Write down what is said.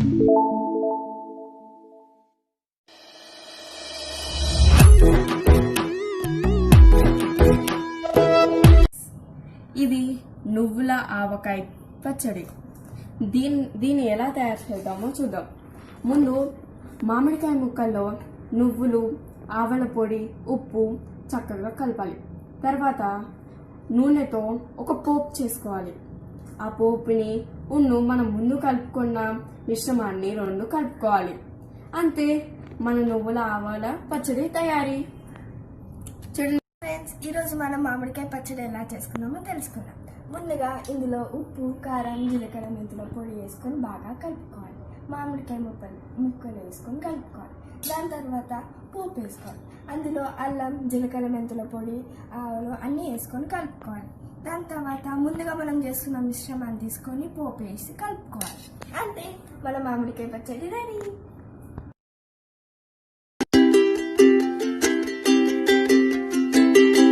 ఇది నువ్వుల ఆవకాయ పచ్చడి. దీన్ని ఎలా తయారు చేద్దామో చూద్దాం. ముందు మామిడికాయ ముక్కల్లో నువ్వులు, ఆవల పొడి, ఉప్పు చక్కగా కలపాలి. తర్వాత నూనెతో ఒక పోపు చేసుకోవాలి. ఆ పోపుని మనం ముందు కలుపుకున్న మిశ్రమాన్ని రెండు కలుపుకోవాలి. అంతే, మన నువ్వుల ఆవాల పచ్చడి తయారీ. చూడండి ఫ్రెండ్స్, ఈరోజు మనం మామిడికాయ పచ్చడి ఎలా చేసుకున్నామో తెలుసుకుందాం. ముందుగా ఇందులో ఉప్పు, కారం, జీలకర్ర, మెంతుల పొడి వేసుకొని బాగా కలుపుకోవాలి. మామిడికాయ ముక్కలు వేసుకొని కలుపుకోవాలి. దాని తర్వాత పోపు వేసుకోవాలి. అందులో అల్లం, జీలకర్ర, మెంతుల పొడి, ఆవులు అన్నీ వేసుకొని కలుపుకోవాలి. దాని తర్వాత ముందుగా మనం చేసుకున్న మిశ్రమాన్ని తీసుకొని పోపు వేసి కలుపుకోవాలి. అంతే, మన మామిడికాయ పచ్చడి రెడీ.